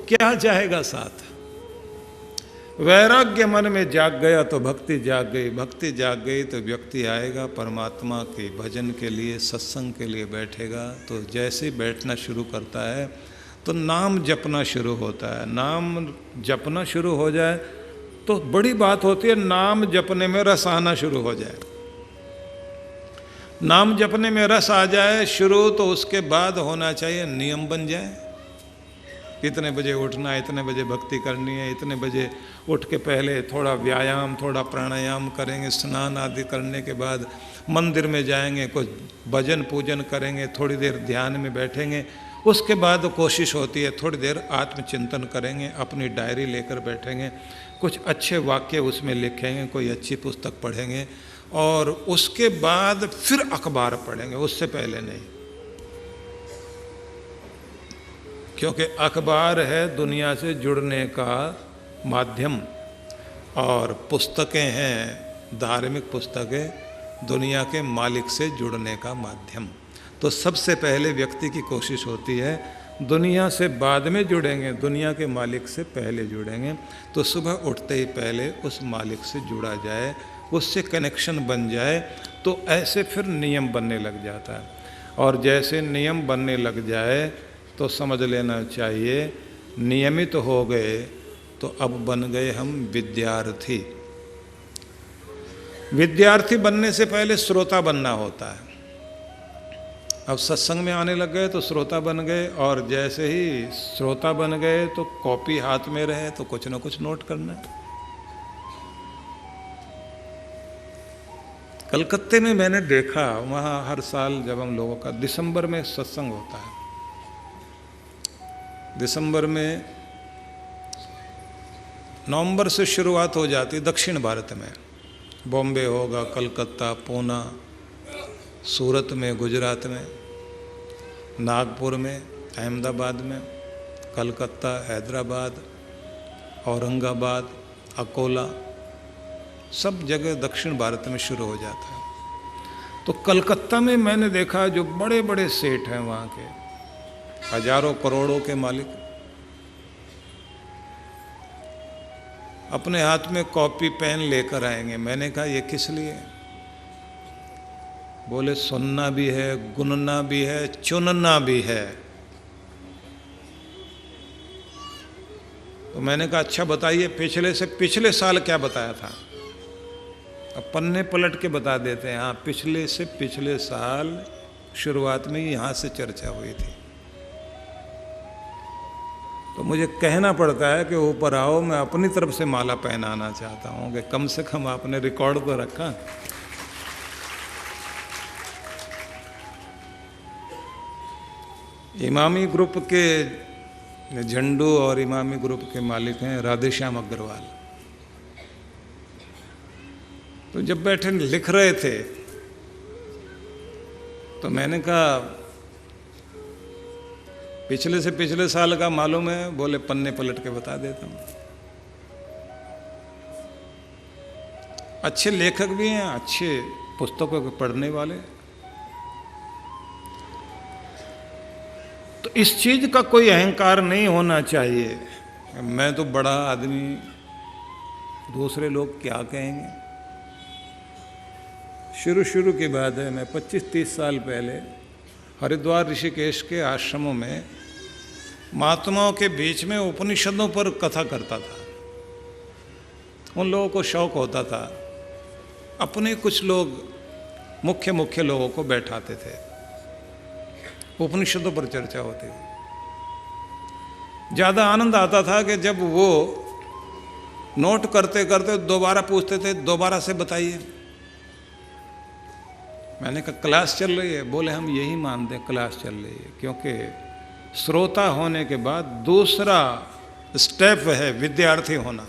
क्या जाएगा साथ। वैराग्य मन में जाग गया तो भक्ति जाग गई, भक्ति जाग गई तो व्यक्ति आएगा परमात्मा के भजन के लिए, सत्संग के लिए बैठेगा। तो जैसे ही बैठना शुरू करता है तो नाम जपना शुरू होता है। नाम जपना शुरू हो जाए तो बड़ी बात होती है, नाम जपने में रस आना शुरू हो जाए। नाम जपने में रस आ जाए शुरू, तो उसके बाद होना चाहिए नियम बन जाए। इतने बजे उठना है, इतने बजे भक्ति करनी है, इतने बजे उठ के पहले थोड़ा व्यायाम, थोड़ा प्राणायाम करेंगे, स्नान आदि करने के बाद मंदिर में जाएंगे, कुछ भजन पूजन करेंगे, थोड़ी देर ध्यान में बैठेंगे। उसके बाद कोशिश होती है थोड़ी देर आत्मचिंतन करेंगे, अपनी डायरी लेकर बैठेंगे, कुछ अच्छे वाक्य उसमें लिखेंगे, कोई अच्छी पुस्तक पढ़ेंगे, और उसके बाद फिर अखबार पढ़ेंगे, उससे पहले नहीं। क्योंकि अखबार है दुनिया से जुड़ने का माध्यम, और पुस्तकें हैं, धार्मिक पुस्तकें, दुनिया के मालिक से जुड़ने का माध्यम। तो सबसे पहले व्यक्ति की कोशिश होती है दुनिया से बाद में जुड़ेंगे, दुनिया के मालिक से पहले जुड़ेंगे। तो सुबह उठते ही पहले उस मालिक से जुड़ा जाए, उससे कनेक्शन बन जाए, तो ऐसे फिर नियम बनने लग जाता है। और जैसे नियम बनने लग जाए तो समझ लेना चाहिए नियमित हो गए, तो अब बन गए हम विद्यार्थी। विद्यार्थी बनने से पहले श्रोता बनना होता है। अब सत्संग में आने लग गए तो श्रोता बन गए, और जैसे ही श्रोता बन गए तो कॉपी हाथ में रहे तो कुछ ना कुछ नोट करना है। कलकत्ते में मैंने देखा, वहाँ हर साल जब हम लोगों का दिसंबर में सत्संग होता है, दिसंबर में, नवंबर से शुरुआत हो जाती है दक्षिण भारत में। बॉम्बे होगा, कलकत्ता, पूना, सूरत में, गुजरात में, नागपुर में, अहमदाबाद में, कलकत्ता, हैदराबाद, औरंगाबाद, अकोला, सब जगह दक्षिण भारत में शुरू हो जाता है। तो कलकत्ता में मैंने देखा जो बड़े बड़े सेठ हैं वहाँ के, हजारों करोड़ों के मालिक, अपने हाथ में कॉपी पेन लेकर आएंगे। मैंने कहा ये किस लिए? बोले सुनना भी है, गुनना भी है, चुनना भी है। तो मैंने कहा अच्छा बताइए पिछले से पिछले साल क्या बताया था। अब पन्ने पलट के बता देते हैं, हाँ पिछले से पिछले साल शुरुआत में यहाँ से चर्चा हुई थी। तो मुझे कहना पड़ता है कि ऊपर आओ, मैं अपनी तरफ से माला पहनाना चाहता हूँ कि कम से कम आपने रिकॉर्ड तो रखा। इमामी ग्रुप के झंडू और इमामी ग्रुप के मालिक हैं राधेश्याम अग्रवाल। तो जब बैठे लिख रहे थे तो मैंने कहा पिछले से पिछले साल का मालूम है? बोले पन्ने पलट के बता देता हूँ। अच्छे लेखक भी हैं, अच्छे पुस्तकों को पढ़ने वाले। तो इस चीज का कोई अहंकार नहीं होना चाहिए, मैं तो बड़ा आदमी, दूसरे लोग क्या कहेंगे। शुरू की बात है, मैं 25-30 साल पहले हरिद्वार ऋषिकेश के आश्रमों में महात्माओं के बीच में उपनिषदों पर कथा करता था। उन लोगों को शौक होता था, अपने कुछ लोग मुख्य लोगों को बैठाते थे, उपनिषदों पर चर्चा होती थी। ज़्यादा आनंद आता था कि जब वो नोट करते करते दोबारा पूछते थे, दोबारा से बताइए। मैंने कहा क्लास चल रही है? बोले हम यही मानते हैं क्लास चल रही है, क्योंकि श्रोता होने के बाद दूसरा स्टेप है विद्यार्थी होना।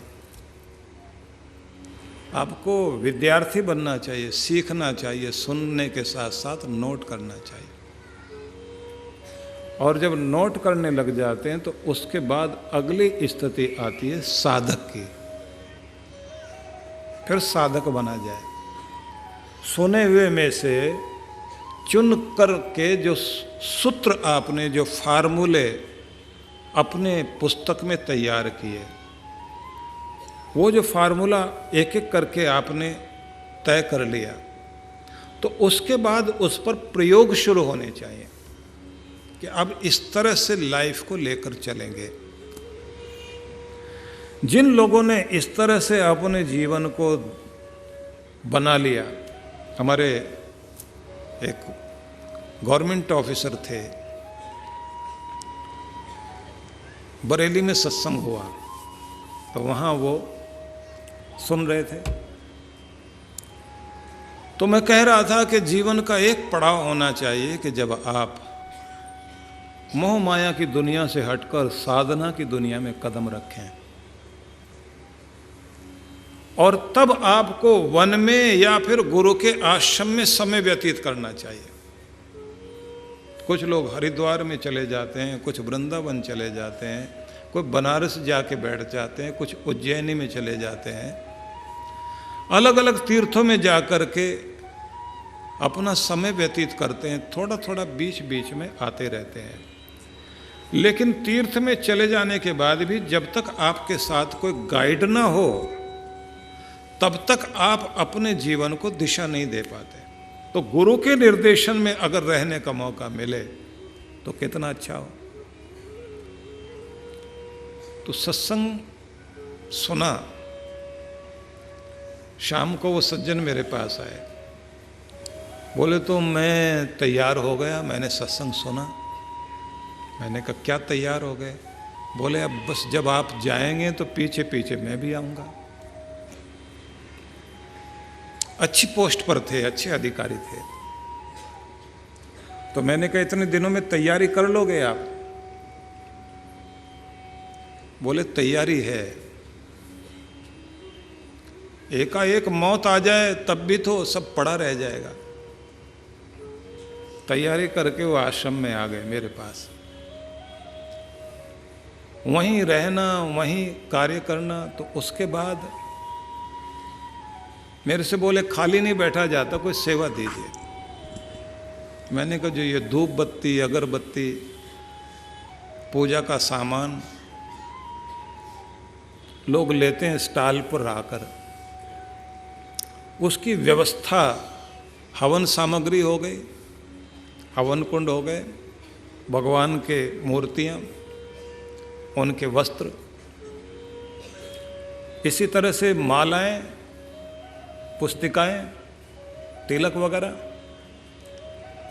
आपको विद्यार्थी बनना चाहिए, सीखना चाहिए, सुनने के साथ साथ नोट करना चाहिए। और जब नोट करने लग जाते हैं तो उसके बाद अगली स्थिति आती है साधक की। फिर साधक बना जाए, सुने हुए में से चुन कर के जो सूत्र आपने, जो फार्मूले अपने पुस्तक में तैयार किए। वो जो फार्मूला एक एक करके आपने तय कर लिया, तो उसके बाद उस पर प्रयोग शुरू होने चाहिए कि अब इस तरह से लाइफ को लेकर चलेंगे। जिन लोगों ने इस तरह से अपने जीवन को बना लिया, हमारे एक गवर्नमेंट ऑफिसर थे, बरेली में सत्संग हुआ, तो वहाँ वो सुन रहे थे, तो मैं कह रहा था कि जीवन का एक पड़ाव होना चाहिए कि जब आप मोह माया की दुनिया से हटकर साधना की दुनिया में कदम रखें, और तब आपको वन में या फिर गुरु के आश्रम में समय व्यतीत करना चाहिए। कुछ लोग हरिद्वार में चले जाते हैं, कुछ वृंदावन चले जाते हैं, कोई बनारस जाके बैठ जाते हैं, कुछ उज्जैनी में चले जाते हैं, अलग अलग तीर्थों में जाकर के अपना समय व्यतीत करते हैं, थोड़ा थोड़ा बीच बीच में आते रहते हैं। लेकिन तीर्थ में चले जाने के बाद भी जब तक आपके साथ कोई गाइड ना हो, तब तक आप अपने जीवन को दिशा नहीं दे पाते। तो गुरु के निर्देशन में अगर रहने का मौका मिले तो कितना अच्छा हो। तो सत्संग सुना, शाम को वो सज्जन मेरे पास आए, बोले तो मैं तैयार हो गया, मैंने सत्संग सुना। मैंने कहा क्या तैयार हो गए? बोले अब बस जब आप जाएंगे तो पीछे पीछे मैं भी आऊँगा। अच्छी पोस्ट पर थे, अच्छे अधिकारी थे। तो मैंने कहा इतने दिनों में तैयारी कर लोगे आप? बोले तैयारी है, एकाएक मौत आ जाए तब भी तो सब पड़ा रह जाएगा। तैयारी करके वो आश्रम में आ गए मेरे पास। वहीं रहना, वहीं कार्य करना। तो उसके बाद मेरे से बोले खाली नहीं बैठा जाता, कोई सेवा दीजिए। मैंने कहा जो ये धूप बत्ती, अगरबत्ती, पूजा का सामान लोग लेते हैं स्टॉल पर आकर, उसकी व्यवस्था, हवन सामग्री हो गई, हवन कुंड हो गए, भगवान के मूर्तियाँ, उनके वस्त्र, इसी तरह से मालाएं, पुस्तिकाएं, तिलक वगैरह,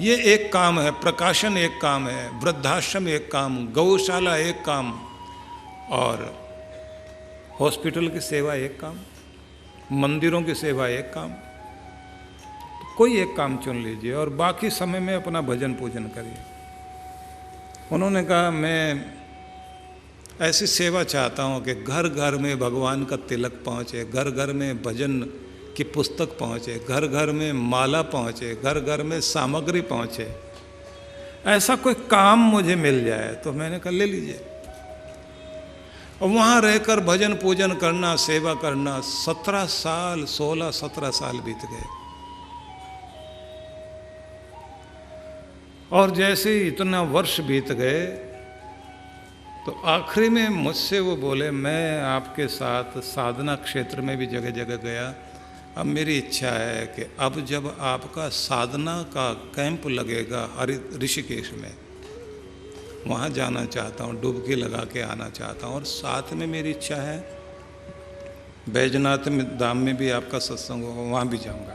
ये एक काम है। प्रकाशन एक काम है, वृद्धाश्रम एक काम, गौशाला एक काम, और हॉस्पिटल की सेवा एक काम, मंदिरों की सेवा एक काम। तो कोई एक काम चुन लीजिए और बाकी समय में अपना भजन पूजन करिए। उन्होंने कहा मैं ऐसी सेवा चाहता हूँ कि घर घर में भगवान का तिलक पहुँचे, घर घर में भजन की पुस्तक पहुँचे, घर घर में माला पहुँचे, घर घर में सामग्री पहुँचे, ऐसा कोई काम मुझे मिल जाए। तो मैंने कहा ले लीजिए। और वहाँ रहकर भजन पूजन करना, सेवा करना, 17 साल, 16-17 साल बीत गए। और जैसे ही इतना वर्ष बीत गए तो आखिरी में मुझसे वो बोले मैं आपके साथ साधना क्षेत्र में भी जगह जगह गया, अब मेरी इच्छा है कि अब जब आपका साधना का कैंप लगेगा ऋषिकेश में, वहाँ जाना चाहता हूँ, डुबकी लगा के आना चाहता हूँ। और साथ में मेरी इच्छा है बैजनाथ में धाम में भी आपका सत्संग होगा, वहाँ भी जाऊँगा,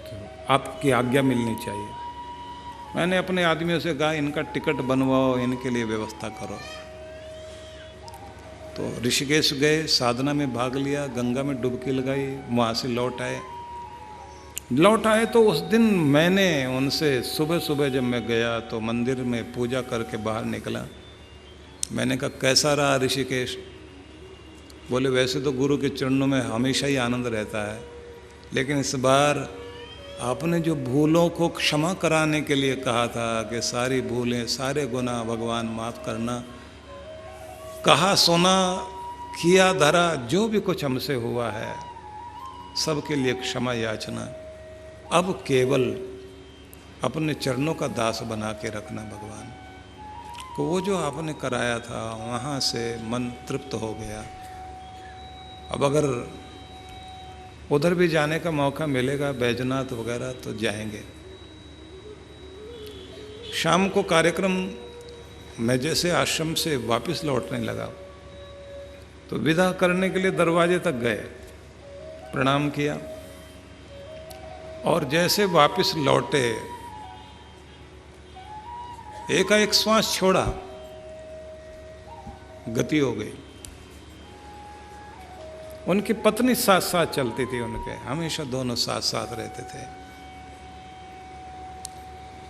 तो आपकी आज्ञा मिलनी चाहिए। मैंने अपने आदमियों से कहा इनका टिकट बनवाओ, इनके लिए व्यवस्था करो। तो ऋषिकेश गए, साधना में भाग लिया, गंगा में डुबकी लगाई, वहाँ से लौट आए। तो उस दिन मैंने उनसे सुबह सुबह जब मैं गया तो मंदिर में पूजा करके बाहर निकला, मैंने कहा कैसा रहा ऋषिकेश? बोले वैसे तो गुरु के चरणों में हमेशा ही आनंद रहता है, लेकिन इस बार आपने जो भूलों को क्षमा कराने के लिए कहा था कि सारी भूलें, सारे गुनाह भगवान माफ़ करना, कहा सुना, किया धरा, जो भी कुछ हमसे हुआ है सबके लिए क्षमा याचना। अब केवल अपने चरणों का दास बना के रखना भगवान, कि वो जो आपने कराया था वहाँ से मन तृप्त हो गया, अब अगर उधर भी जाने का मौका मिलेगा बैजनाथ वगैरह तो जाएंगे। शाम को कार्यक्रम मैं जैसे आश्रम से वापस लौटने लगा तो विदा करने के लिए दरवाजे तक गए, प्रणाम किया और जैसे वापस लौटे एकाएक श्वास छोड़ा, गति हो गई। उनकी पत्नी साथ साथ चलती थी, उनके हमेशा दोनों साथ साथ रहते थे।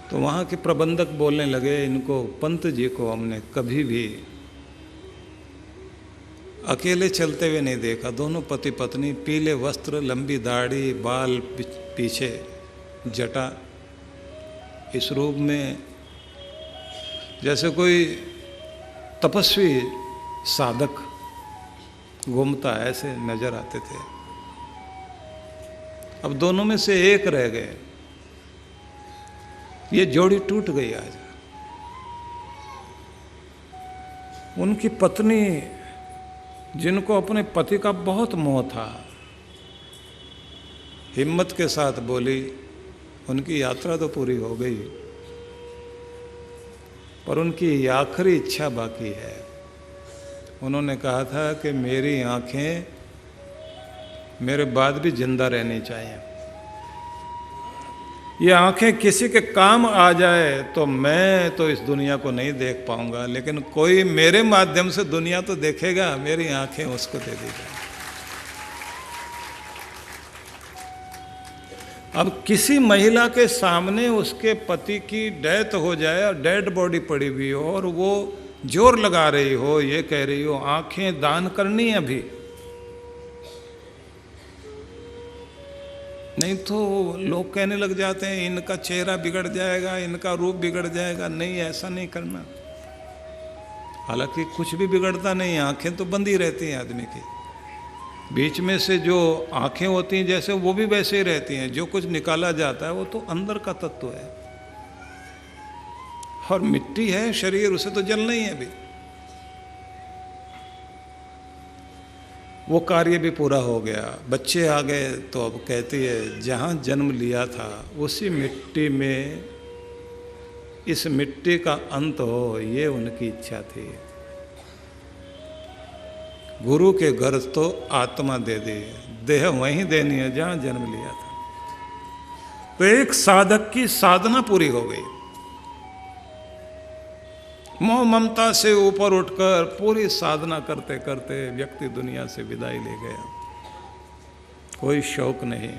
तो वहाँ के प्रबंधक बोलने लगे, इनको पंत जी को हमने कभी भी अकेले चलते हुए नहीं देखा। दोनों पति पत्नी, पीले वस्त्र, लंबी दाढ़ी, बाल पीछे, जटा, इस रूप में जैसे कोई तपस्वी साधक घूमता ऐसे नजर आते थे। अब दोनों में से एक रह गए, ये जोड़ी टूट गई आज। उनकी पत्नी जिनको अपने पति का बहुत मोह था, हिम्मत के साथ बोली, उनकी यात्रा तो पूरी हो गई पर उनकी आखिरी इच्छा बाकी है। उन्होंने कहा था कि मेरी आंखें मेरे बाद भी जिंदा रहनी चाहिए। ये आंखें किसी के काम आ जाए तो मैं तो इस दुनिया को नहीं देख पाऊंगा, लेकिन कोई मेरे माध्यम से दुनिया तो देखेगा, मेरी आंखें उसको दे दीजिए। अब किसी महिला के सामने उसके पति की डेथ हो जाए और डेड बॉडी पड़ी हुई हो और वो जोर लगा रही हो, ये कह रही हो आंखें दान करनी है अभी, नहीं तो लोग कहने लग जाते हैं इनका चेहरा बिगड़ जाएगा, इनका रूप बिगड़ जाएगा। नहीं, ऐसा नहीं करना। हालांकि कुछ भी बिगड़ता नहीं, आंखें तो बंद ही रहती हैं आदमी की। बीच में से जो आंखें होती हैं जैसे वो भी वैसे ही रहती हैं, जो कुछ निकाला जाता है वो तो अंदर का तत्व है। और मिट्टी है शरीर, उसे तो जलना ही है अभी। वो कार्य भी पूरा हो गया, बच्चे आ गए तो अब कहती है जहाँ जन्म लिया था उसी मिट्टी में इस मिट्टी का अंत हो, ये उनकी इच्छा थी। गुरु के घर तो आत्मा दे दी, देह वहीं देनी है जहाँ जन्म लिया था। तो एक साधक की साधना पूरी हो गई। मोह ममता से ऊपर उठकर पूरी साधना करते करते व्यक्ति दुनिया से विदाई ले गया। कोई शौक नहीं।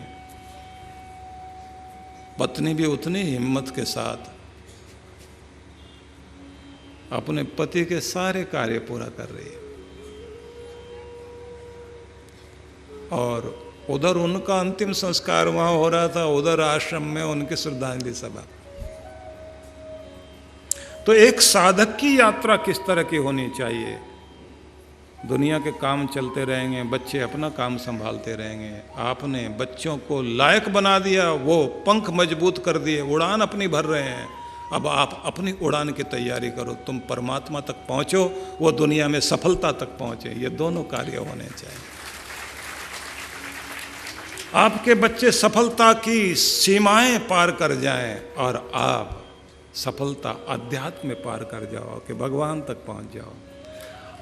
पत्नी भी उतनी हिम्मत के साथ अपने पति के सारे कार्य पूरा कर रही है। और उधर उनका अंतिम संस्कार वहां हो रहा था, उधर आश्रम में उनकी श्रद्धांजलि सभा। तो एक साधक की यात्रा किस तरह की होनी चाहिए? दुनिया के काम चलते रहेंगे, बच्चे अपना काम संभालते रहेंगे। आपने बच्चों को लायक बना दिया, वो पंख मजबूत कर दिए, उड़ान अपनी भर रहे हैं। अब आप अपनी उड़ान की तैयारी करो, तुम परमात्मा तक पहुंचो, वो दुनिया में सफलता तक पहुंचे। ये दोनों कार्य होने चाहिए। आपके बच्चे सफलता की सीमाएं पार कर जाएं और आप सफलता अध्यात्म में पार कर जाओ कि भगवान तक पहुंच जाओ,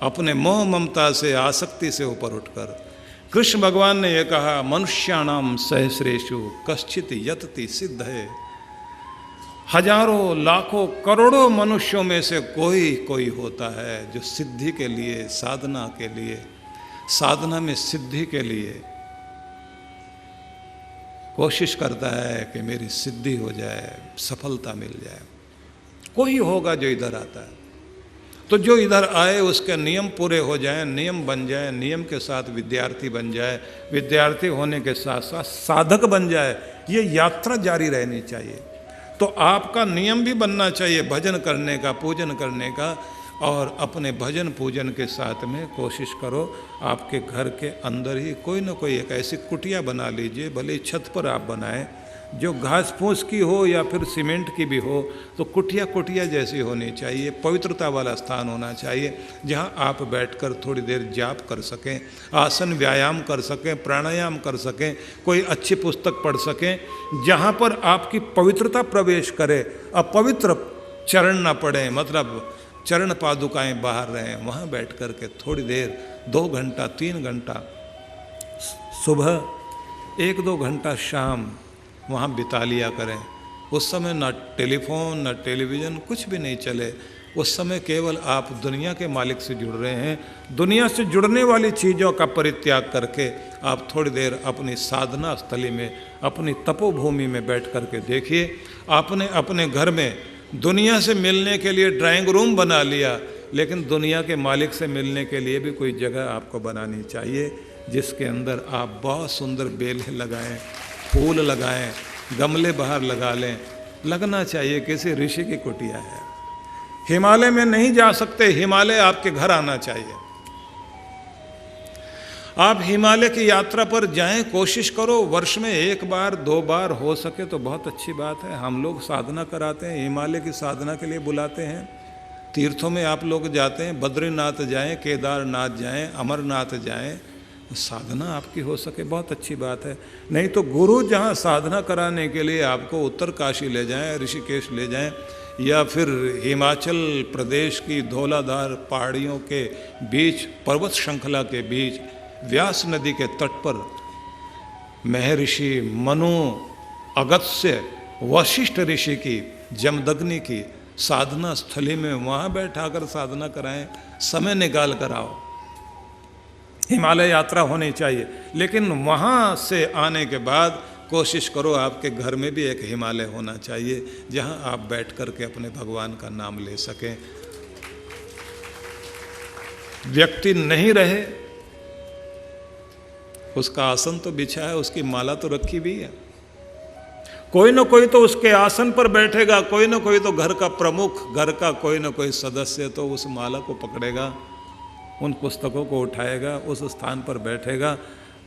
अपने मोह ममता से, आसक्ति से ऊपर उठकर। कृष्ण भगवान ने यह कहा, मनुष्याणाम सहस्रेषु कश्चित यतति सिद्ध है। हजारों लाखों करोड़ों मनुष्यों में से कोई कोई होता है जो सिद्धि के लिए, साधना के लिए, साधना में सिद्धि के लिए कोशिश करता है कि मेरी सिद्धि हो जाए, सफलता मिल जाए। कोई होगा जो इधर आता है। तो जो इधर आए उसके नियम पूरे हो जाएं, नियम बन जाए, नियम के साथ विद्यार्थी बन जाए, विद्यार्थी होने के साथ साथ साधक बन जाए। ये यात्रा जारी रहनी चाहिए। तो आपका नियम भी बनना चाहिए भजन करने का, पूजन करने का। और अपने भजन पूजन के साथ में कोशिश करो आपके घर के अंदर ही कोई ना कोई एक ऐसी कुटिया बना लीजिए, भले छत पर आप बनाएं, जो घास फूस की हो या फिर सीमेंट की भी हो, तो कुटिया कुटिया जैसी होनी चाहिए, पवित्रता वाला स्थान होना चाहिए, जहाँ आप बैठकर थोड़ी देर जाप कर सकें, आसन व्यायाम कर सकें, प्राणायाम कर सकें, कोई अच्छी पुस्तक पढ़ सकें, जहाँ पर आपकी पवित्रता प्रवेश करे, अपवित्र चरण ना पड़े, मतलब चरण पादुकाएं बाहर रहें, वहाँ बैठ कर के थोड़ी देर 2 घंटा 3 घंटा सुबह 1-2 घंटा शाम वहाँ बिता लिया करें। उस समय ना टेलीफोन ना टेलीविज़न कुछ भी नहीं चले, उस समय केवल आप दुनिया के मालिक से जुड़ रहे हैं। दुनिया से जुड़ने वाली चीज़ों का परित्याग करके आप थोड़ी देर अपनी साधना स्थली में, अपनी तपोभूमि में बैठ कर के देखिए। आपने अपने घर में दुनिया से मिलने के लिए ड्राइंग रूम बना लिया, लेकिन दुनिया के मालिक से मिलने के लिए भी कोई जगह आपको बनानी चाहिए, जिसके अंदर आप बहुत सुंदर बेलें लगाएं, फूल लगाएं, गमले बाहर लगा लें। लगना चाहिए किसी ऋषि की कुटिया है। हिमालय में नहीं जा सकते, हिमालय आपके घर आना चाहिए। आप हिमालय की यात्रा पर जाएं, कोशिश करो, वर्ष में 1 बार 2 बार हो सके तो बहुत अच्छी बात है। हम लोग साधना कराते हैं, हिमालय की साधना के लिए बुलाते हैं। तीर्थों में आप लोग जाते हैं, बद्रीनाथ जाएं, केदारनाथ जाएं, अमरनाथ जाएं, साधना आपकी हो सके बहुत अच्छी बात है। नहीं तो गुरु जहाँ साधना कराने के लिए आपको उत्तरकाशी ले जाएं, ऋषिकेश ले जाएं, या फिर हिमाचल प्रदेश की धौलाधार पहाड़ियों के बीच, पर्वत श्रृंखला के बीच, व्यास नदी के तट पर महर्षि मनु, अगस्त्य, वशिष्ठ ऋषि की, जमदग्नि की साधना स्थली में वहाँ बैठाकर साधना कराएं, समय निकाल कर आओ। हिमालय यात्रा होनी चाहिए, लेकिन वहाँ से आने के बाद कोशिश करो आपके घर में भी एक हिमालय होना चाहिए, जहाँ आप बैठ कर के अपने भगवान का नाम ले सकें। व्यक्ति नहीं रहे, उसका आसन तो बिछा है, उसकी माला तो रखी भी है, कोई ना कोई तो उसके आसन पर बैठेगा, कोई ना कोई तो घर का प्रमुख, घर का कोई ना कोई सदस्य तो उस माला को पकड़ेगा, उन पुस्तकों को उठाएगा, उस स्थान पर बैठेगा,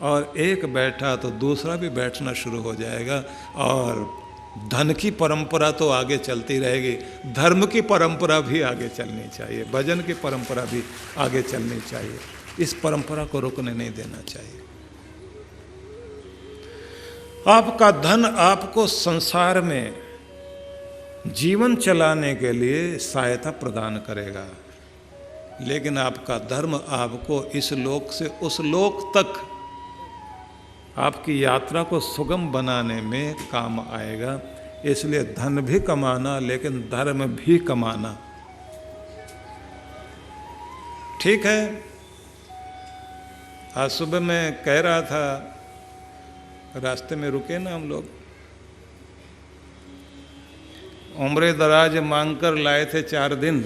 और एक बैठा तो दूसरा भी बैठना शुरू हो जाएगा। और धन की परंपरा तो आगे चलती रहेगी, धर्म की परंपरा भी आगे चलनी चाहिए, भजन की परंपरा भी आगे चलनी चाहिए। इस परंपरा को रुकने नहीं देना चाहिए। आपका धन आपको संसार में जीवन चलाने के लिए सहायता प्रदान करेगा, लेकिन आपका धर्म आपको इस लोक से उस लोक तक आपकी यात्रा को सुगम बनाने में काम आएगा। इसलिए धन भी कमाना, लेकिन धर्म भी कमाना। ठीक है, आज सुबह मैं कह रहा था, रास्ते में रुके ना हम लोग, उम्र दराज मांगकर लाए थे 4 दिन,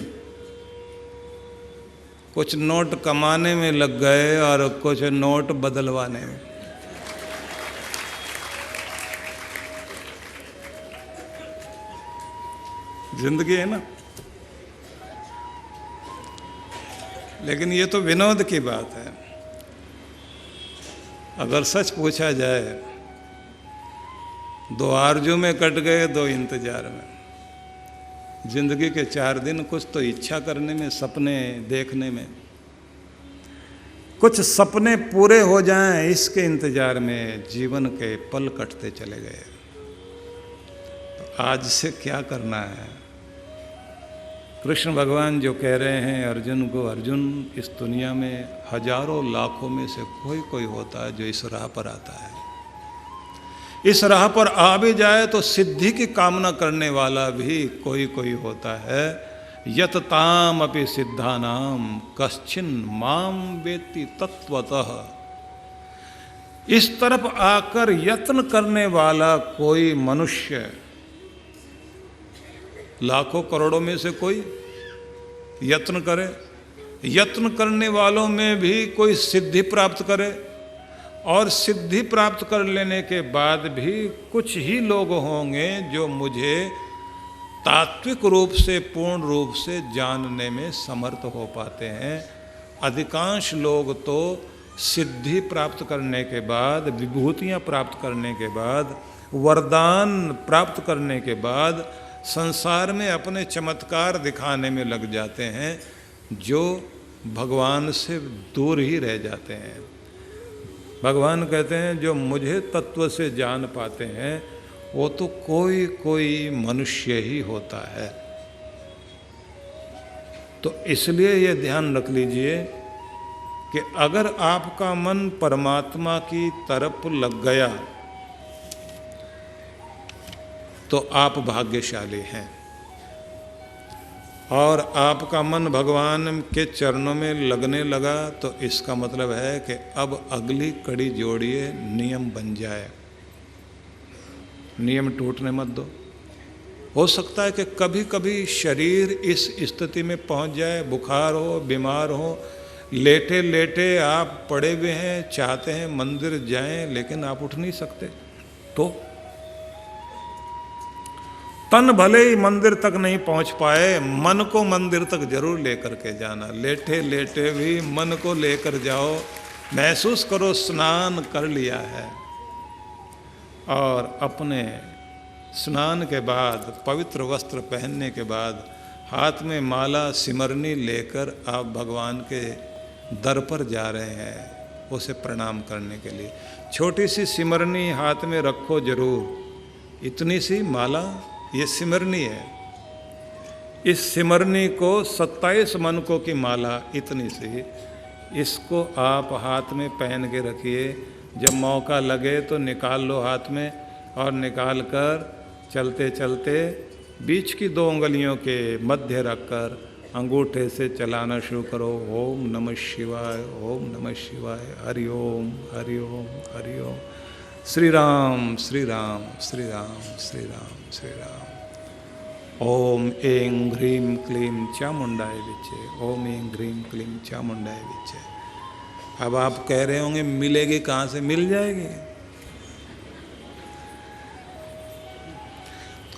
कुछ नोट कमाने में लग गए और कुछ नोट बदलवाने में। जिंदगी है ना। लेकिन ये तो विनोद की बात है। अगर सच पूछा जाए, 2 आरजू में कट गए, 2 इंतजार में। जिंदगी के 4 दिन कुछ तो इच्छा करने में, सपने देखने में, कुछ सपने पूरे हो जाएं इसके इंतजार में जीवन के पल कटते चले गए। तो आज से क्या करना है? कृष्ण भगवान जो कह रहे हैं अर्जुन को, अर्जुन इस दुनिया में हजारों लाखों में से कोई कोई होता है जो इस राह पर आता है। इस राह पर आ भी जाए तो सिद्धि की कामना करने वाला भी कोई कोई होता है। यतताम अपि सिद्धानाम कश्चिन माम वेत्ति तत्वतः। इस तरफ आकर यत्न करने वाला कोई मनुष्य, लाखों करोड़ों में से कोई यत्न करे, यत्न करने वालों में भी कोई सिद्धि प्राप्त करे, और सिद्धि प्राप्त कर लेने के बाद भी कुछ ही लोग होंगे जो मुझे तात्विक रूप से, पूर्ण रूप से जानने में समर्थ हो पाते हैं। अधिकांश लोग तो सिद्धि प्राप्त करने के बाद, विभूतियाँ प्राप्त करने के बाद वरदान प्राप्त करने के बाद संसार में अपने चमत्कार दिखाने में लग जाते हैं, जो भगवान से दूर ही रह जाते हैं। भगवान कहते हैं जो मुझे तत्व से जान पाते हैं वो तो कोई कोई मनुष्य ही होता है। तो इसलिए ये ध्यान रख लीजिए कि अगर आपका मन परमात्मा की तरफ लग गया तो आप भाग्यशाली हैं, और आपका मन भगवान के चरणों में लगने लगा तो इसका मतलब है कि अब अगली कड़ी जोड़िए, नियम बन जाए। नियम टूटने मत दो। हो सकता है कि कभी कभी शरीर इस स्थिति में पहुंच जाए, बुखार हो, बीमार हो, लेटे लेटे आप पड़े हुए हैं, चाहते हैं मंदिर जाएं लेकिन आप उठ नहीं सकते, तो तन भले ही मंदिर तक नहीं पहुंच पाए, मन को मंदिर तक जरूर लेकर के जाना। लेटे लेटे भी मन को लेकर जाओ, महसूस करो स्नान कर लिया है, और अपने स्नान के बाद पवित्र वस्त्र पहनने के बाद हाथ में माला सिमरनी लेकर आप भगवान के दर पर जा रहे हैं उसे प्रणाम करने के लिए। छोटी सी सिमरनी हाथ में रखो जरूर, इतनी सी माला ये सिमरनी है। इस सिमरनी को 27 मनकों की माला इतनी सी, इसको आप हाथ में पहन के रखिए। जब मौका लगे तो निकाल लो हाथ में, और निकाल कर चलते चलते बीच की 2 उंगलियों के मध्य रखकर अंगूठे से चलाना शुरू करो। ओम नमः शिवाय, ओम नमः शिवाय, हरि ओम हरि ओम हरि ओम। श्री राम श्री राम श्री राम श्री राम श्री राम। ओम ऐं ह्रीं क्लीं चामुंडाय विचे, ओम ऐं ह्रीं क्लीं चामुंडाय विचे। अब आप कह रहे होंगे मिलेगी कहाँ से? मिल जाएगी।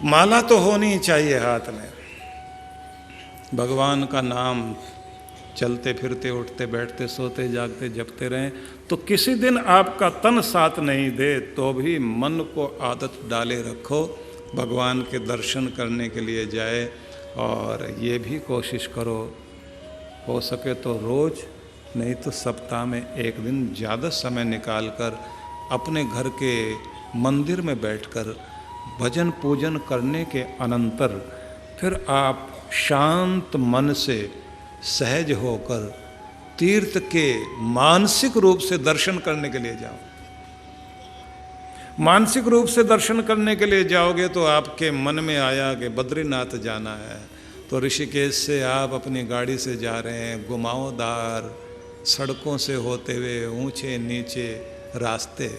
माला तो होनी चाहिए हाथ में, भगवान का नाम चलते फिरते उठते बैठते सोते जागते जपते रहें। तो किसी दिन आपका तन साथ नहीं दे तो भी मन को आदत डाले रखो, भगवान के दर्शन करने के लिए जाए। और ये भी कोशिश करो, हो सके तो रोज़, नहीं तो सप्ताह में एक दिन ज़्यादा समय निकालकर अपने घर के मंदिर में बैठकर भजन पूजन करने के अनंतर फिर आप शांत मन से सहज होकर तीर्थ के मानसिक रूप से दर्शन करने के लिए जाओ। मानसिक रूप से दर्शन करने के लिए जाओगे तो आपके मन में आया कि बद्रीनाथ जाना है, तो ऋषिकेश से आप अपनी गाड़ी से जा रहे हैं, घुमावदार सड़कों से होते हुए, ऊंचे नीचे रास्ते,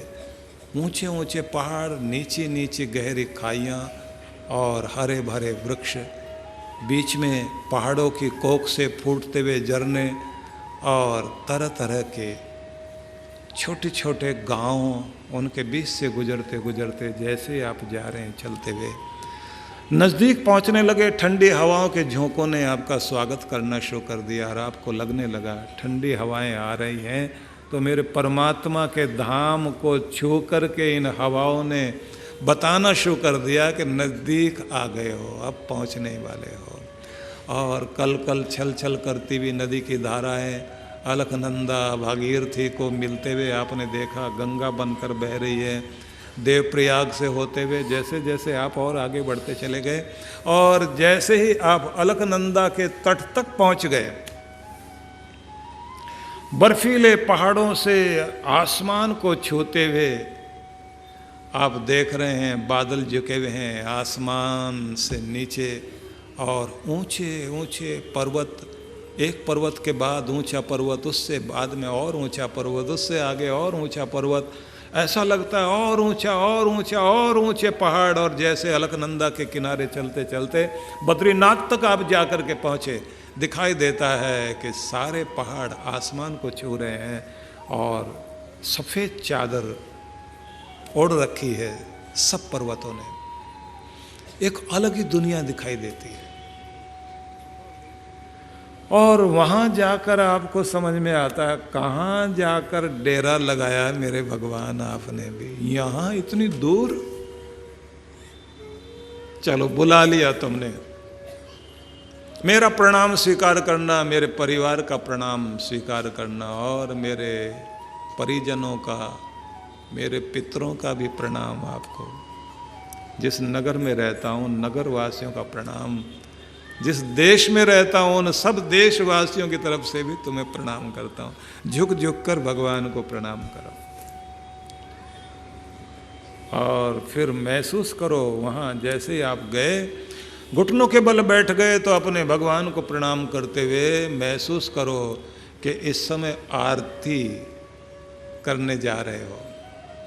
ऊंचे ऊंचे पहाड़, नीचे नीचे गहरी खाइयाँ और हरे भरे वृक्ष, बीच में पहाड़ों की कोख से फूटते हुए झरने और तरह तरह के छोटे छोटे गांव, उनके बीच से गुजरते गुजरते जैसे आप जा रहे हैं चलते हुए, नज़दीक पहुंचने लगे, ठंडी हवाओं के झोंकों ने आपका स्वागत करना शुरू कर दिया और आपको लगने लगा ठंडी हवाएं आ रही हैं तो मेरे परमात्मा के धाम को छू करके इन हवाओं ने बताना शुरू कर दिया कि नज़दीक आ गए हो, अब पहुंचने वाले हो। और कल कल छल छल करती हुई नदी की धाराएं अलकनंदा भागीरथी को मिलते हुए आपने देखा गंगा बनकर बह रही है, देवप्रयाग से होते हुए। जैसे जैसे आप और आगे बढ़ते चले गए और जैसे ही आप अलकनंदा के तट तक पहुंच गए, बर्फीले पहाड़ों से आसमान को छूते हुए आप देख रहे हैं बादल झुके हुए हैं आसमान से नीचे, और ऊंचे ऊंचे पर्वत, एक पर्वत के बाद ऊंचा पर्वत, उससे बाद में और ऊंचा पर्वत, उससे आगे और ऊंचा पर्वत, ऐसा लगता है और ऊंचा और ऊंचा और ऊंचे पहाड़। और जैसे अलकनंदा के किनारे चलते चलते बद्रीनाथ तक आप जाकर के पहुँचे, दिखाई देता है कि सारे पहाड़ आसमान को छू रहे हैं और सफ़ेद चादर ओढ़ रखी है सब पर्वतों ने। एक अलग ही दुनिया दिखाई देती है। और वहाँ जाकर आपको समझ में आता है कहाँ जाकर डेरा लगाया मेरे भगवान आपने भी, यहाँ इतनी दूर। चलो बुला लिया तुमने, मेरा प्रणाम स्वीकार करना, मेरे परिवार का प्रणाम स्वीकार करना, और मेरे परिजनों का, मेरे पितरों का भी प्रणाम आपको। जिस नगर में रहता हूँ नगर वासियों का प्रणाम, जिस देश में रहता हूँ उन सब देशवासियों की तरफ से भी तुम्हें प्रणाम करता हूँ। झुक झुक कर भगवान को प्रणाम करो और फिर महसूस करो, वहाँ जैसे ही आप गए, घुटनों के बल बैठ गए, तो अपने भगवान को प्रणाम करते हुए महसूस करो कि इस समय आरती करने जा रहे हो।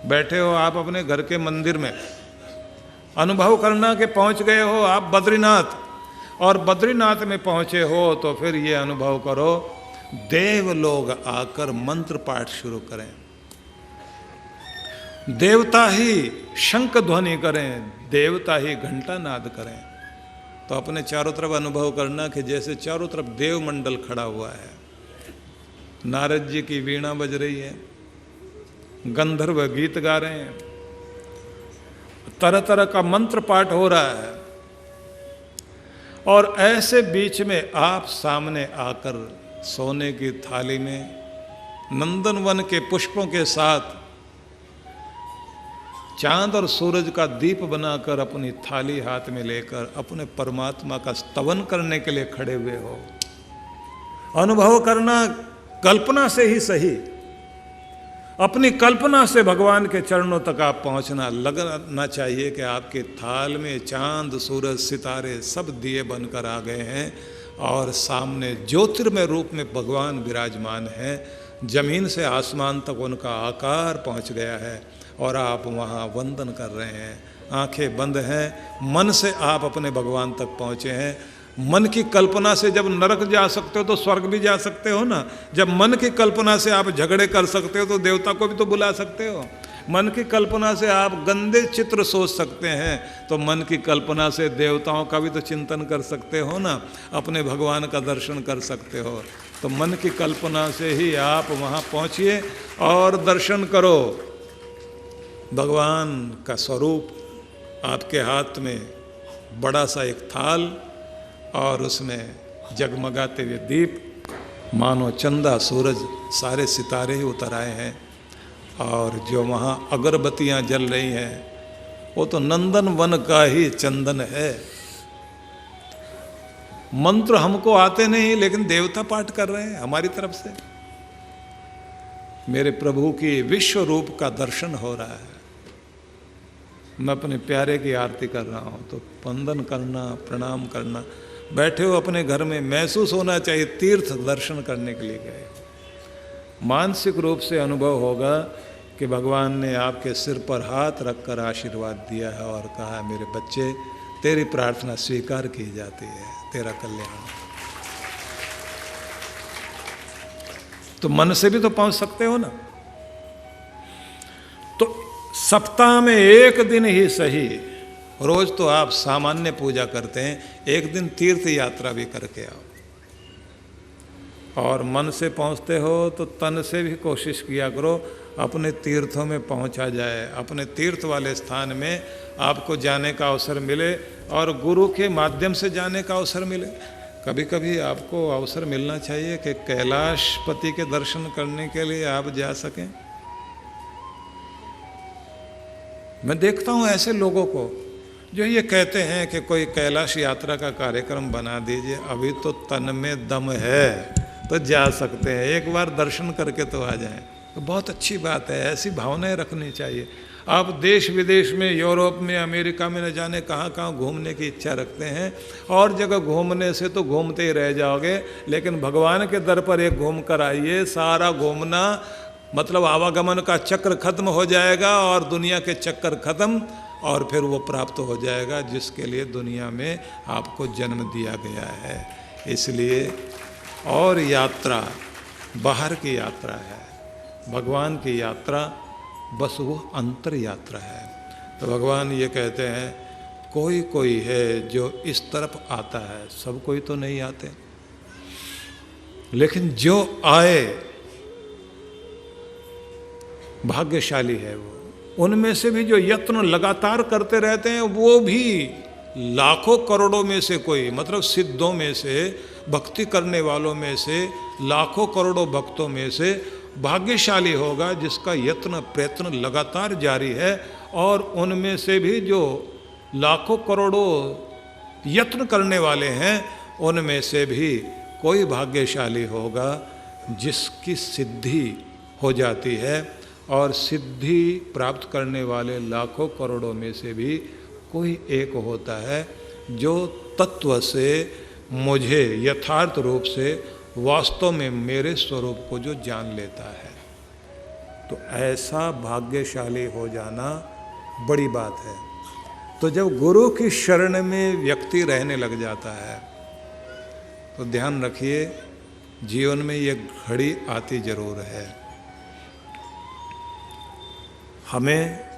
बैठे हो आप अपने घर के मंदिर में, अनुभव करना कि पहुंच गए हो आप बद्रीनाथ, और बद्रीनाथ में पहुंचे हो तो फिर ये अनुभव करो, देव लोग आकर मंत्र पाठ शुरू करें, देवता ही शंख ध्वनि करें, देवता ही घंटा नाद करें। तो अपने चारों तरफ अनुभव करना कि जैसे चारों तरफ देव मंडल खड़ा हुआ है, नारद जी की वीणा बज रही है, गंधर्व गीत गा रहे हैं, तरह तरह का मंत्र पाठ हो रहा है, और ऐसे बीच में आप सामने आकर सोने की थाली में नंदनवन के पुष्पों के साथ चांद और सूरज का दीप बनाकर अपनी थाली हाथ में लेकर अपने परमात्मा का स्तवन करने के लिए खड़े हुए हो। अनुभव करना, कल्पना से ही सही, अपनी कल्पना से भगवान के चरणों तक आप पहुंचना। लगना चाहिए कि आपके थाल में चांद सूरज सितारे सब दिए बनकर आ गए हैं और सामने ज्योतिर्मय रूप में भगवान विराजमान हैं। जमीन से आसमान तक उनका आकार पहुंच गया है और आप वहाँ वंदन कर रहे हैं। आंखें बंद हैं, मन से आप अपने भगवान तक पहुँचे हैं। मन की कल्पना से जब नरक जा सकते हो तो स्वर्ग भी जा सकते हो ना। जब मन की कल्पना से आप झगड़े कर सकते हो तो देवता को भी तो बुला सकते हो। मन की कल्पना से आप गंदे चित्र सोच सकते हैं तो मन की कल्पना से देवताओं का भी तो चिंतन कर सकते हो ना, अपने भगवान का दर्शन कर सकते हो। तो मन की कल्पना से ही आप वहाँ पहुँचिए और दर्शन करो। भगवान का स्वरूप आपके हाथ में बड़ा सा एक थाल और उसमें जगमगाते हुए दीप, मानो चंदा सूरज सारे सितारे ही उतर आए हैं, और जो वहाँ अगरबत्तियाँ जल रही हैं वो तो नंदन वन का ही चंदन है। मंत्र हमको आते नहीं लेकिन देवता पाठ कर रहे हैं हमारी तरफ से। मेरे प्रभु की विश्व रूप का दर्शन हो रहा है। मैं अपने प्यारे की आरती कर रहा हूँ तो वंदन करना, प्रणाम करना। बैठे हो अपने घर में, महसूस होना चाहिए तीर्थ दर्शन करने के लिए गए। मानसिक रूप से अनुभव होगा कि भगवान ने आपके सिर पर हाथ रखकर आशीर्वाद दिया है और कहा, मेरे बच्चे तेरी प्रार्थना स्वीकार की जाती है, तेरा कल्याण। तो मन से भी तो पहुंच सकते हो ना। तो सप्ताह में एक दिन ही सही, रोज तो आप सामान्य पूजा करते हैं, एक दिन तीर्थ यात्रा भी करके आओ। और मन से पहुंचते हो तो तन से भी कोशिश किया करो अपने तीर्थों में पहुंचा जाए, अपने तीर्थ वाले स्थान में आपको जाने का अवसर मिले और गुरु के माध्यम से जाने का अवसर मिले। कभी कभी आपको अवसर मिलना चाहिए कि कैलाशपति के दर्शन करने के लिए आप जा सकें। मैं देखता हूँ ऐसे लोगों को जो ये कहते हैं कि कोई कैलाश यात्रा का कार्यक्रम बना दीजिए, अभी तो तन में दम है तो जा सकते हैं, एक बार दर्शन करके तो आ जाएं। तो बहुत अच्छी बात है, ऐसी भावनाएं रखनी चाहिए। आप देश विदेश में, यूरोप में, अमेरिका में न जाने कहाँ कहाँ घूमने की इच्छा रखते हैं, और जगह घूमने से तो घूमते ही रह जाओगे, लेकिन भगवान के दर पर एक घूम कर आइए। सारा घूमना मतलब आवागमन का चक्र खत्म हो जाएगा और दुनिया के चक्कर खत्म, और फिर वो प्राप्त हो जाएगा जिसके लिए दुनिया में आपको जन्म दिया गया है। इसलिए और यात्रा बाहर की यात्रा है, भगवान की यात्रा बस वो अंतर यात्रा है। तो भगवान ये कहते हैं, कोई कोई है जो इस तरफ आता है, सब कोई तो नहीं आते, लेकिन जो आए भाग्यशाली है वो। उनमें से भी जो यत्न लगातार करते रहते हैं वो भी लाखों करोड़ों में से कोई, मतलब सिद्धों में से, भक्ति करने वालों में से, लाखों करोड़ों भक्तों में से भाग्यशाली होगा जिसका यत्न प्रयत्न लगातार जारी है, और उनमें से भी जो लाखों करोड़ों यत्न करने वाले हैं उनमें से भी कोई भाग्यशाली होगा जिसकी सिद्धि हो जाती है। और सिद्धि प्राप्त करने वाले लाखों करोड़ों में से भी कोई एक होता है जो तत्व से मुझे यथार्थ रूप से वास्तव में मेरे स्वरूप को जो जान लेता है। तो ऐसा भाग्यशाली हो जाना बड़ी बात है। तो जब गुरु की शरण में व्यक्ति रहने लग जाता है तो ध्यान रखिए, जीवन में ये घड़ी आती जरूर है। हमें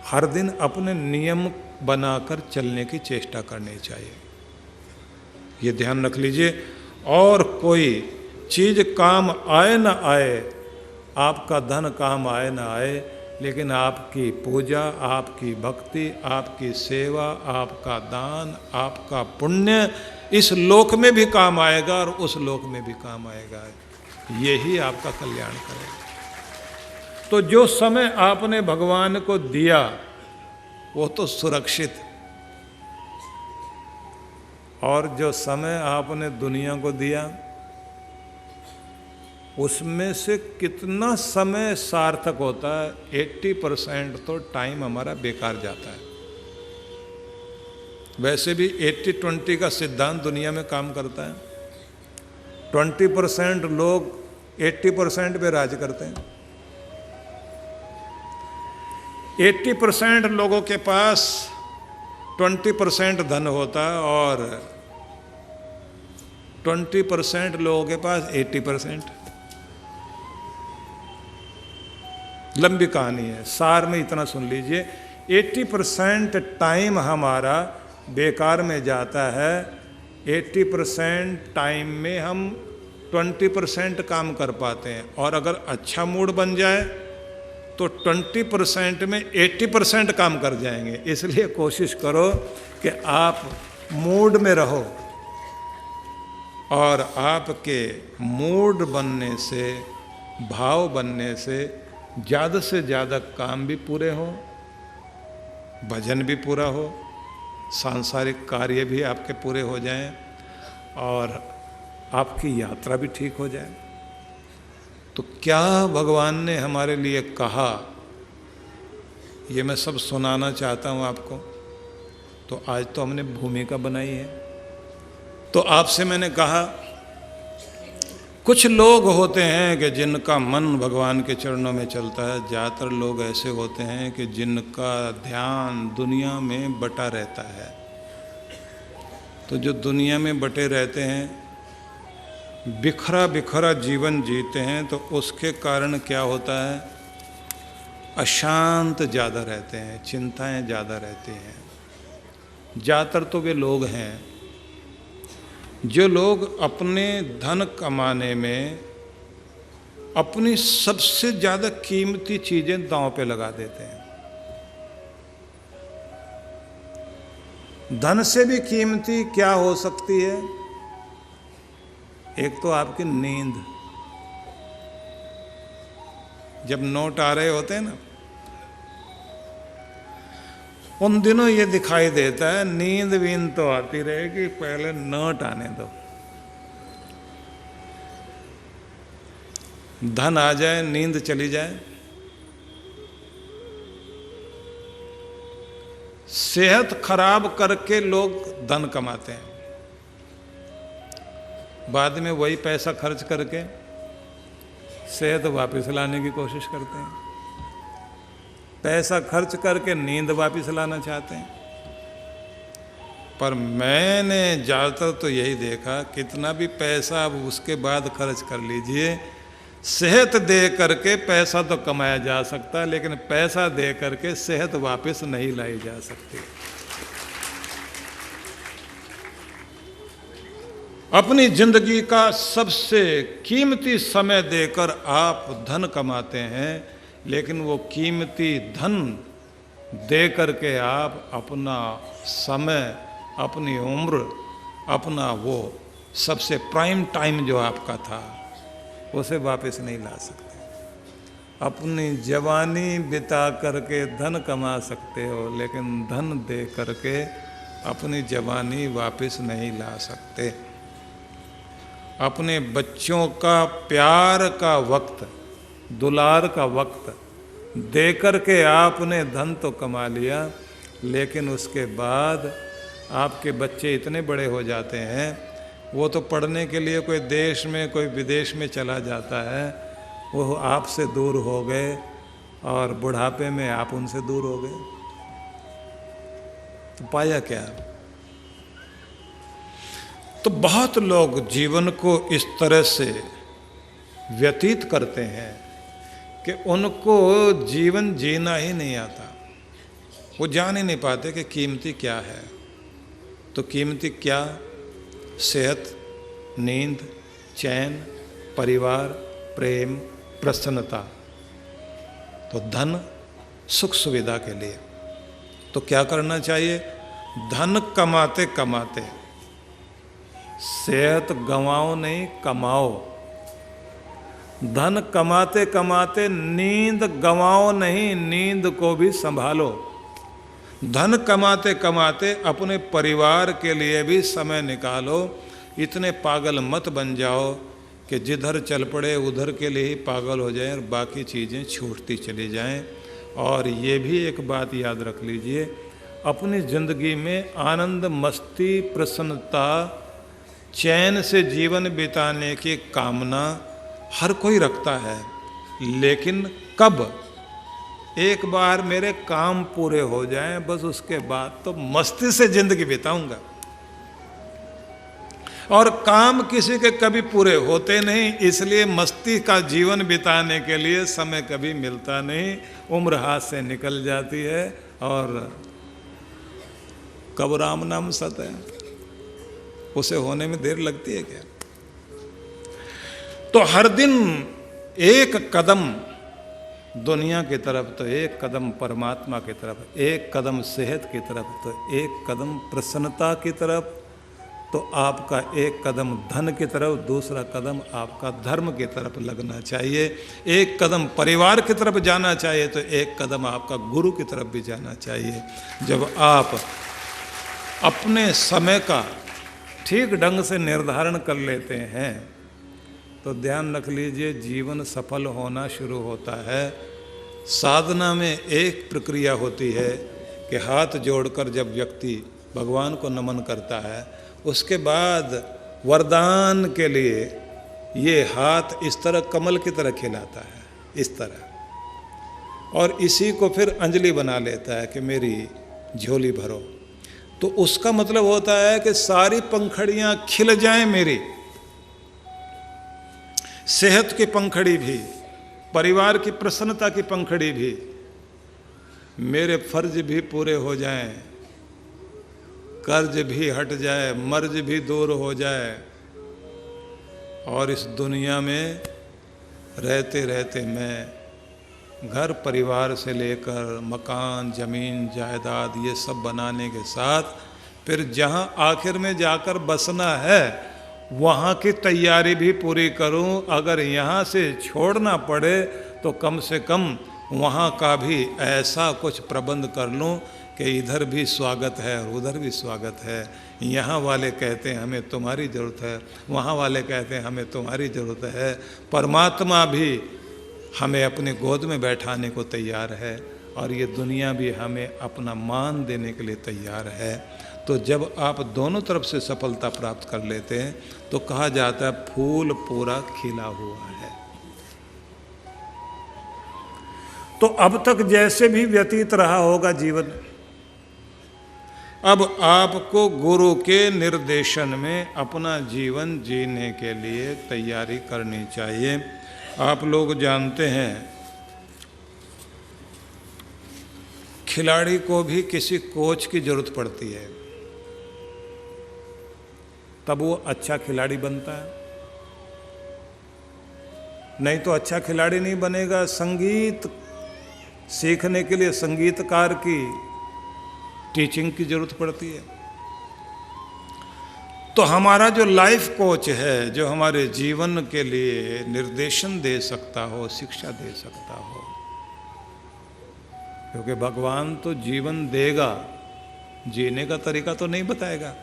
हर दिन अपने नियम बनाकर चलने की चेष्टा करनी चाहिए, ये ध्यान रख लीजिए। और कोई चीज़ काम आए ना आए, आपका धन काम आए ना आए, लेकिन आपकी पूजा, आपकी भक्ति, आपकी सेवा, आपका दान, आपका पुण्य इस लोक में भी काम आएगा और उस लोक में भी काम आएगा। यही आपका कल्याण करेगा। तो जो समय आपने भगवान को दिया वो तो सुरक्षित, और जो समय आपने दुनिया को दिया उसमें से कितना समय सार्थक होता है? 80% तो टाइम हमारा बेकार जाता है। वैसे भी 80-20 का सिद्धांत दुनिया में काम करता है। 20% लोग 80% पे राज करते हैं। 80% लोगों के पास 20% धन होता है और 20% लोगों के पास 80%। लंबी कहानी है, सार में इतना सुन लीजिए। 80% टाइम हमारा बेकार में जाता है। 80% टाइम में हम 20% काम कर पाते हैं, और अगर अच्छा मूड बन जाए तो 20% में 80% काम कर जाएंगे। इसलिए कोशिश करो कि आप मूड में रहो, और आपके मूड बनने से, भाव बनने से ज़्यादा काम भी पूरे हो, भजन भी पूरा हो, सांसारिक कार्य भी आपके पूरे हो जाएं, और आपकी यात्रा भी ठीक हो जाए। तो क्या भगवान ने हमारे लिए कहा, ये मैं सब सुनाना चाहता हूँ आपको। तो आज तो हमने भूमिका बनाई है। तो आपसे मैंने कहा, कुछ लोग होते हैं कि जिनका मन भगवान के चरणों में चलता है। ज़्यादातर लोग ऐसे होते हैं कि जिनका ध्यान दुनिया में बटा रहता है। तो जो दुनिया में बटे रहते हैं, बिखरा बिखरा जीवन जीते हैं, तो उसके कारण क्या होता है? अशांत ज़्यादा रहते हैं, चिंताएं ज़्यादा रहती हैं। ज़्यादातर तो वे लोग हैं जो लोग अपने धन कमाने में अपनी सबसे ज़्यादा कीमती चीज़ें दांव पे लगा देते हैं। धन से भी कीमती क्या हो सकती है? एक तो आपकी नींद। जब नोट आ रहे होते हैं ना, उन दिनों ये दिखाई देता है नींद वींद तो आती रहेगी, पहले नोट आने दो। धन आ जाए, नींद चली जाए। सेहत खराब करके लोग धन कमाते हैं, बाद में वही पैसा खर्च करके सेहत वापस लाने की कोशिश करते हैं। पैसा खर्च करके नींद वापस लाना चाहते हैं। पर मैंने ज़्यादातर तो यही देखा, कितना भी पैसा अब उसके बाद खर्च कर लीजिए, सेहत दे करके पैसा तो कमाया जा सकता है, लेकिन पैसा दे करके सेहत वापस नहीं लाई जा सकती। अपनी जिंदगी का सबसे कीमती समय देकर आप धन कमाते हैं, लेकिन वो कीमती धन दे करके आप अपना समय, अपनी उम्र, अपना वो सबसे प्राइम टाइम जो आपका था उसे वापस नहीं ला सकते। अपनी जवानी बिता करके धन कमा सकते हो, लेकिन धन दे करके अपनी जवानी वापस नहीं ला सकते। अपने बच्चों का प्यार का वक्त, दुलार का वक्त दे करके आपने धन तो कमा लिया, लेकिन उसके बाद आपके बच्चे इतने बड़े हो जाते हैं, वो तो पढ़ने के लिए कोई देश में कोई विदेश में चला जाता है, वो आपसे दूर हो गए और बुढ़ापे में आप उनसे दूर हो गए, तो पाया क्या? तो बहुत लोग जीवन को इस तरह से व्यतीत करते हैं कि उनको जीवन जीना ही नहीं आता। वो जान ही नहीं पाते कि कीमती क्या है। तो कीमती क्या? सेहत, नींद, चैन, परिवार, प्रेम, प्रसन्नता। तो धन सुख सुविधा के लिए। तो क्या करना चाहिए? धन कमाते कमाते सेहत गंवाओ नहीं, कमाओ। धन कमाते कमाते नींद गंवाओ नहीं, नींद को भी संभालो। धन कमाते कमाते अपने परिवार के लिए भी समय निकालो। इतने पागल मत बन जाओ कि जिधर चल पड़े उधर के लिए ही पागल हो जाएं और बाकी चीज़ें छूटती चली जाएं। और ये भी एक बात याद रख लीजिए, अपनी ज़िंदगी में आनंद, मस्ती, प्रसन्नता, चैन से जीवन बिताने की कामना हर कोई रखता है, लेकिन कब? एक बार मेरे काम पूरे हो जाएं, बस उसके बाद तो मस्ती से जिंदगी बिताऊंगा। और काम किसी के कभी पूरे होते नहीं, इसलिए मस्ती का जीवन बिताने के लिए समय कभी मिलता नहीं। उम्र हाथ से निकल जाती है और कब राम नाम सत है, उसे होने में देर लगती है क्या? तो हर दिन एक कदम दुनिया की तरफ, तो एक कदम परमात्मा की तरफ, एक कदम सेहत की तरफ, तो एक कदम प्रसन्नता की तरफ, तो आपका एक कदम धन की तरफ, दूसरा कदम आपका धर्म की तरफ लगना चाहिए। एक कदम परिवार की तरफ जाना चाहिए, तो एक कदम आपका गुरु की तरफ भी जाना चाहिए। जब आप अपने समय का ठीक ढंग से निर्धारण कर लेते हैं तो ध्यान रख लीजिए, जीवन सफल होना शुरू होता है। साधना में एक प्रक्रिया होती है कि हाथ जोड़कर जब व्यक्ति भगवान को नमन करता है, उसके बाद वरदान के लिए ये हाथ इस तरह कमल की तरह खिलाता है, इस तरह, और इसी को फिर अंजलि बना लेता है कि मेरी झोली भरो। तो उसका मतलब होता है कि सारी पंखड़ियां खिल जाएं मेरी, सेहत की पंखड़ी भी, परिवार की प्रसन्नता की पंखड़ी भी, मेरे फर्ज भी पूरे हो जाएं, कर्ज भी हट जाए, मर्ज भी दूर हो जाए, और इस दुनिया में रहते रहते मैं घर परिवार से लेकर मकान, ज़मीन, जायदाद ये सब बनाने के साथ फिर जहाँ आखिर में जाकर बसना है वहाँ की तैयारी भी पूरी करूँ। अगर यहाँ से छोड़ना पड़े तो कम से कम वहाँ का भी ऐसा कुछ प्रबंध कर लूँ कि इधर भी स्वागत है और उधर भी स्वागत है। यहाँ वाले कहते हैं हमें तुम्हारी ज़रूरत है, वहाँ वाले कहते हैं हमें तुम्हारी ज़रूरत है। परमात्मा भी हमें अपने गोद में बैठाने को तैयार है और ये दुनिया भी हमें अपना मान देने के लिए तैयार है। तो जब आप दोनों तरफ से सफलता प्राप्त कर लेते हैं तो कहा जाता है फूल पूरा खिला हुआ है। तो अब तक जैसे भी व्यतीत रहा होगा जीवन, अब आपको गुरु के निर्देशन में अपना जीवन जीने के लिए तैयारी करनी चाहिए। आप लोग जानते हैं खिलाड़ी को भी किसी कोच की जरूरत पड़ती है, तब वो अच्छा खिलाड़ी बनता है, नहीं तो अच्छा खिलाड़ी नहीं बनेगा। संगीत सीखने के लिए संगीतकार की टीचिंग की जरूरत पड़ती है। तो हमारा जो लाइफ कोच है, जो हमारे जीवन के लिए निर्देशन दे सकता हो, शिक्षा दे सकता हो, क्योंकि भगवान तो जीवन देगा, जीने का तरीका तो नहीं बताएगा।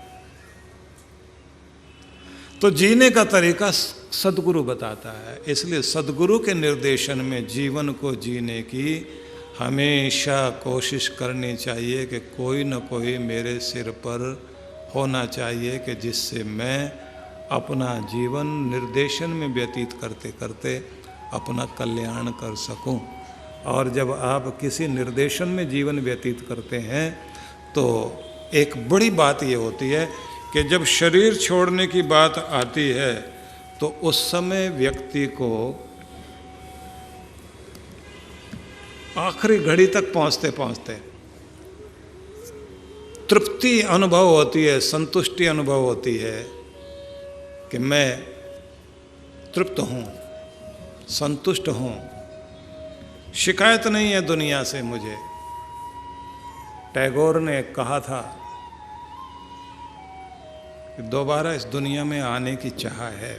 तो जीने का तरीका सद्गुरु बताता है। इसलिए सद्गुरु के निर्देशन में जीवन को जीने की हमेशा कोशिश करनी चाहिए कि कोई न कोई मेरे सिर पर होना चाहिए कि जिससे मैं अपना जीवन निर्देशन में व्यतीत करते करते अपना कल्याण कर सकूं। और जब आप किसी निर्देशन में जीवन व्यतीत करते हैं तो एक बड़ी बात ये होती है कि जब शरीर छोड़ने की बात आती है तो उस समय व्यक्ति को आखिरी घड़ी तक पहुंचते पहुंचते तृप्ति अनुभव होती है, संतुष्टि अनुभव होती है कि मैं तृप्त हूं, संतुष्ट हूं, शिकायत नहीं है दुनिया से मुझे। टैगोर ने कहा था कि दोबारा इस दुनिया में आने की चाह है।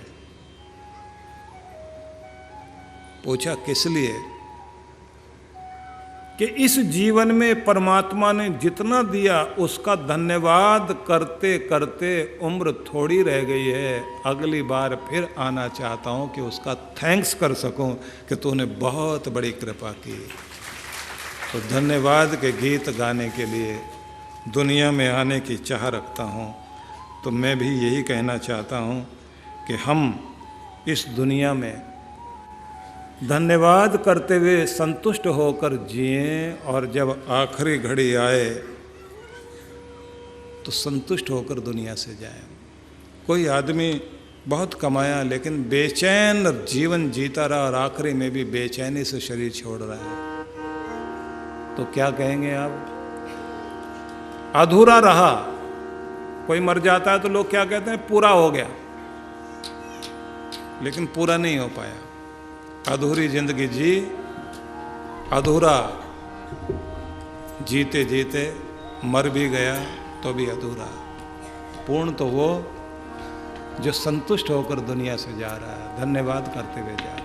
पूछा किस लिए? कि इस जीवन में परमात्मा ने जितना दिया उसका धन्यवाद करते करते उम्र थोड़ी रह गई है, अगली बार फिर आना चाहता हूं कि उसका थैंक्स कर सकूं कि तूने बहुत बड़ी कृपा की। तो धन्यवाद के गीत गाने के लिए दुनिया में आने की चाह रखता हूं। तो मैं भी यही कहना चाहता हूं कि हम इस दुनिया में धन्यवाद करते हुए संतुष्ट होकर जिएं, और जब आखिरी घड़ी आए तो संतुष्ट होकर दुनिया से जाएं। कोई आदमी बहुत कमाया लेकिन बेचैन जीवन जीता रहा और आखिरी में भी बेचैनी से शरीर छोड़ रहा है, तो क्या कहेंगे आप? अधूरा रहा। कोई मर जाता है तो लोग क्या कहते हैं? पूरा हो गया, लेकिन पूरा नहीं हो पाया। अधूरी जिंदगी जी, अधूरा जीते जीते मर भी गया तो भी अधूरा। पूर्ण तो वो जो संतुष्ट होकर दुनिया से जा रहा है, धन्यवाद करते हुए जा रहा है।